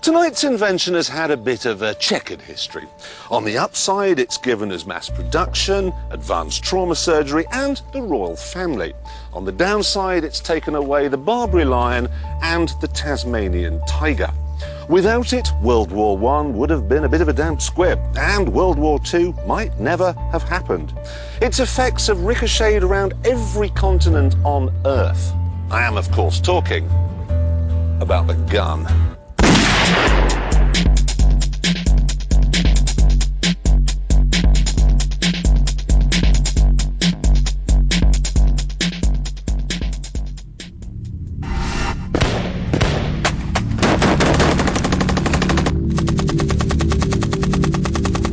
Tonight's invention has had a bit of a checkered history. On the upside, it's given us mass production, advanced trauma surgery, and the royal family. On the downside, it's taken away the Barbary lion and the Tasmanian tiger. Without it, World War I would have been a bit of a damp squib, and World War II might never have happened. Its effects have ricocheted around every continent on Earth. I am, of course, talking about the gun.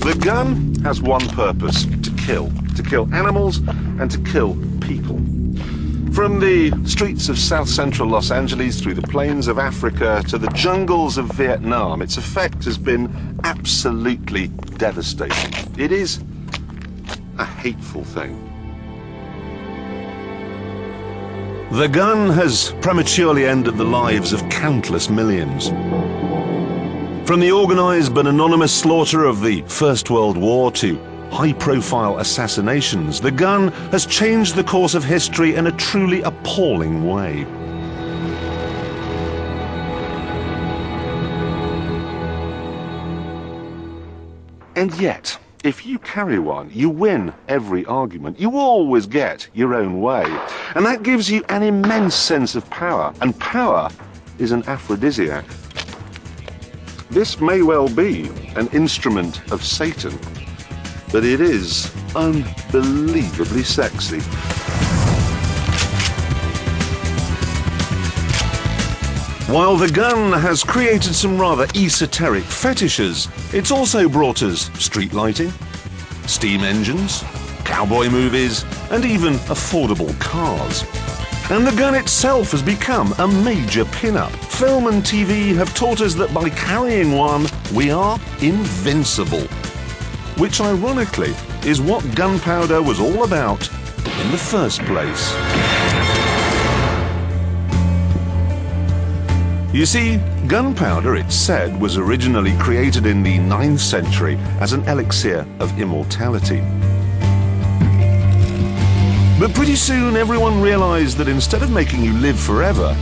The gun has one purpose: to kill animals and to kill people. From the streets of South Central Los Angeles through the plains of Africa to the jungles of Vietnam, its effect has been absolutely devastating. It is a hateful thing. The gun has prematurely ended the lives of countless millions. From the organized but anonymous slaughter of the First World War to high-profile assassinations, the gun has changed the course of history in a truly appalling way. And yet, if you carry one, you win every argument. You always get your own way. And that gives you an immense sense of power. And power is an aphrodisiac. This may well be an instrument of Satan, but it is unbelievably sexy. While the gun has created some rather esoteric fetishes, it's also brought us street lighting, steam engines, cowboy movies, and even affordable cars. And the gun itself has become a major pin-up. Film and TV have taught us that by carrying one, we are invincible. Which, ironically, is what gunpowder was all about in the first place. You see, gunpowder, it's said, was originally created in the 9th century as an elixir of immortality. But pretty soon everyone realized that instead of making you live forever,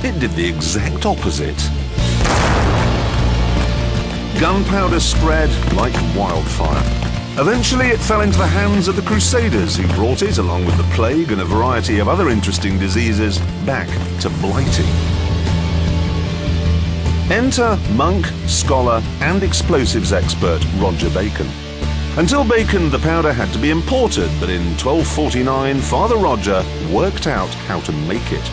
it did the exact opposite. Gunpowder spread like wildfire. Eventually it fell into the hands of the Crusaders, who brought it, along with the plague and a variety of other interesting diseases, back to Blighty. Enter monk, scholar, and explosives expert Roger Bacon. Until Bacon, the powder had to be imported, but in 1249, Father Roger worked out how to make it.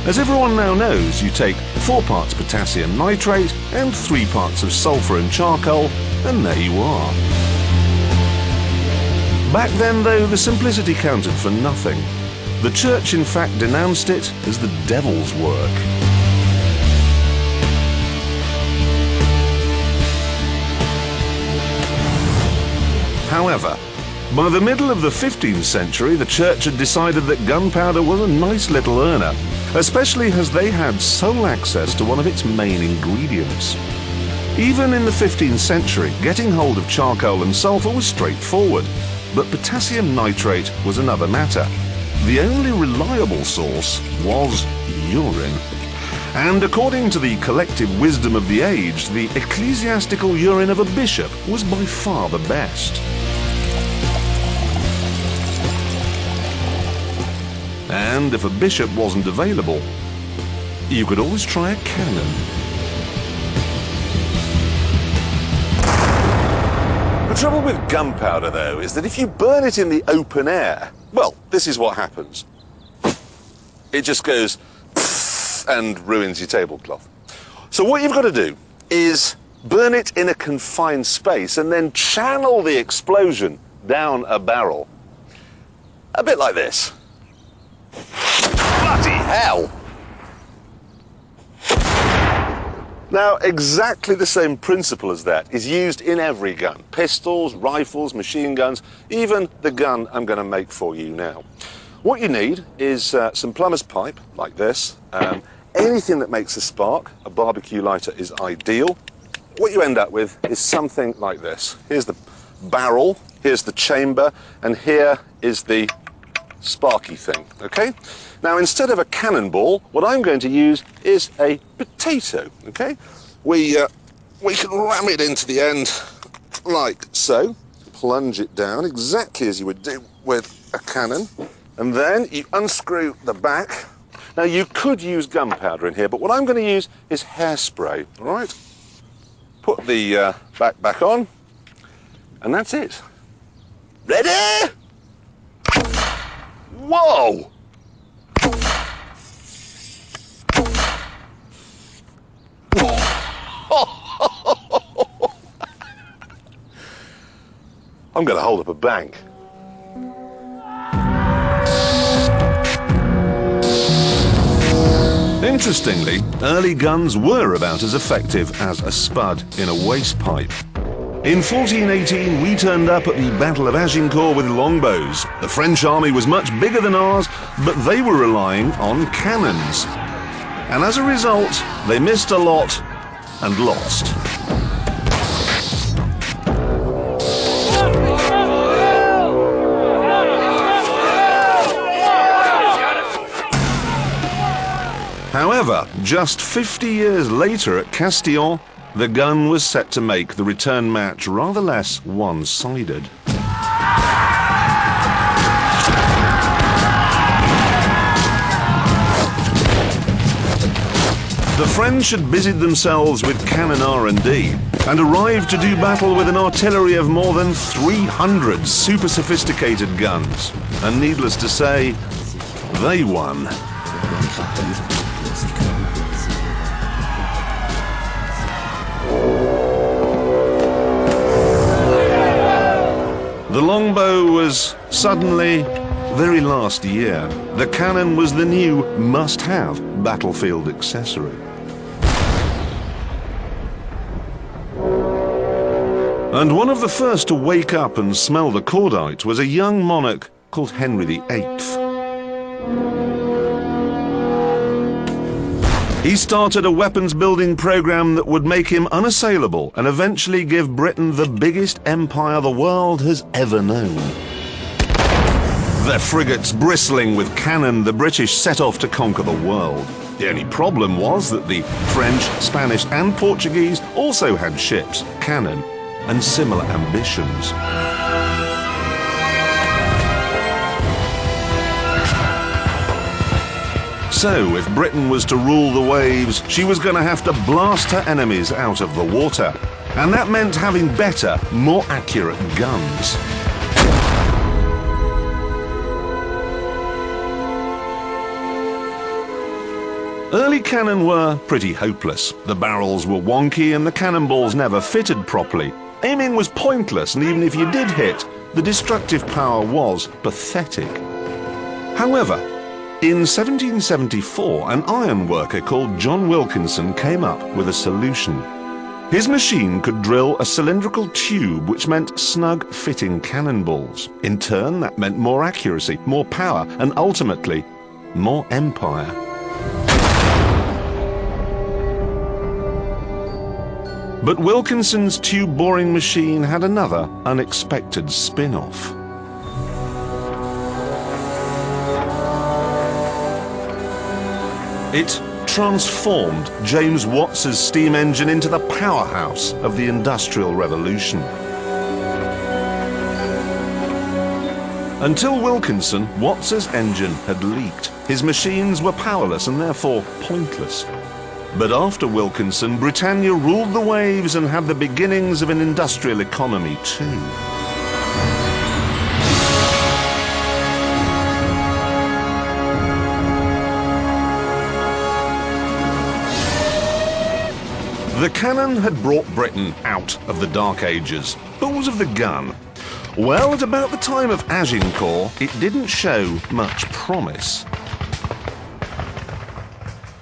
As everyone now knows, you take 4 parts potassium nitrate and 3 parts of sulfur and charcoal, and there you are. Back then, though, the simplicity counted for nothing. The church, in fact, denounced it as the devil's work. However, by the middle of the 15th century, the church had decided that gunpowder was a nice little earner, especially as they had sole access to one of its main ingredients. Even in the 15th century, getting hold of charcoal and sulfur was straightforward, but potassium nitrate was another matter. The only reliable source was urine. And according to the collective wisdom of the age, the ecclesiastical urine of a bishop was by far the best. And if a bishop wasn't available, you could always try a cannon. The trouble with gunpowder, though, is that if you burn it in the open air, well, this is what happens. It just goes and ruins your tablecloth. So what you've got to do is burn it in a confined space and then channel the explosion down a barrel. A bit like this. Bloody hell! Now, exactly the same principle as that is used in every gun. Pistols, rifles, machine guns, even the gun I'm going to make for you now. What you need is some plumber's pipe, like this, anything that makes a spark, a barbecue lighter is ideal. What you end up with is something like this. Here's the barrel, here's the chamber, and here is the sparky thing, okay? Now, instead of a cannonball, what I'm going to use is a potato, okay? We can ram it into the end like so, plunge it down exactly as you would do with a cannon, and then you unscrew the back. Now, you could use gunpowder in here, but what I'm going to use is hairspray, all right? Put the back on, and that's it. Ready? Whoa! I'm going to hold up a bank. Interestingly, early guns were about as effective as a spud in a waste pipe. In 1418, we turned up at the Battle of Agincourt with longbows. The French army was much bigger than ours, but they were relying on cannons. And as a result, they missed a lot and lost. However, just 50 years later at Castillon, the gun was set to make the return match rather less one-sided. The French had busied themselves with cannon R&D and arrived to do battle with an artillery of more than 300 super sophisticated guns. And needless to say, they won. The longbow was suddenly very last year. The cannon was the new must-have battlefield accessory. And one of the first to wake up and smell the cordite was a young monarch called Henry VIII. He started a weapons-building program that would make him unassailable and eventually give Britain the biggest empire the world has ever known. Their frigates bristling with cannon, the British set off to conquer the world. The only problem was that the French, Spanish and Portuguese also had ships, cannon and similar ambitions. So, if Britain was to rule the waves, she was going to have to blast her enemies out of the water. And that meant having better, more accurate guns. Early cannon were pretty hopeless. The barrels were wonky and the cannonballs never fitted properly. Aiming was pointless, and even if you did hit, the destructive power was pathetic. However, in 1774, an iron worker called John Wilkinson came up with a solution. His machine could drill a cylindrical tube, which meant snug-fitting cannonballs. In turn, that meant more accuracy, more power, and ultimately, more empire. But Wilkinson's tube boring machine had another unexpected spin-off. It transformed James Watts's steam engine into the powerhouse of the Industrial Revolution. Until Wilkinson, Watts's engine had leaked. His machines were powerless and therefore pointless. But after Wilkinson, Britannia ruled the waves and had the beginnings of an industrial economy too. The cannon had brought Britain out of the Dark Ages. But what was of the gun? Well, at about the time of Agincourt, it didn't show much promise.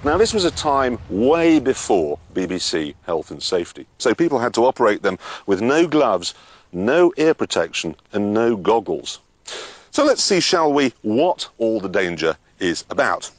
Now, this was a time way before BBC Health and Safety, so people had to operate them with no gloves, no ear protection, and no goggles. So let's see, shall we, what all the danger is about.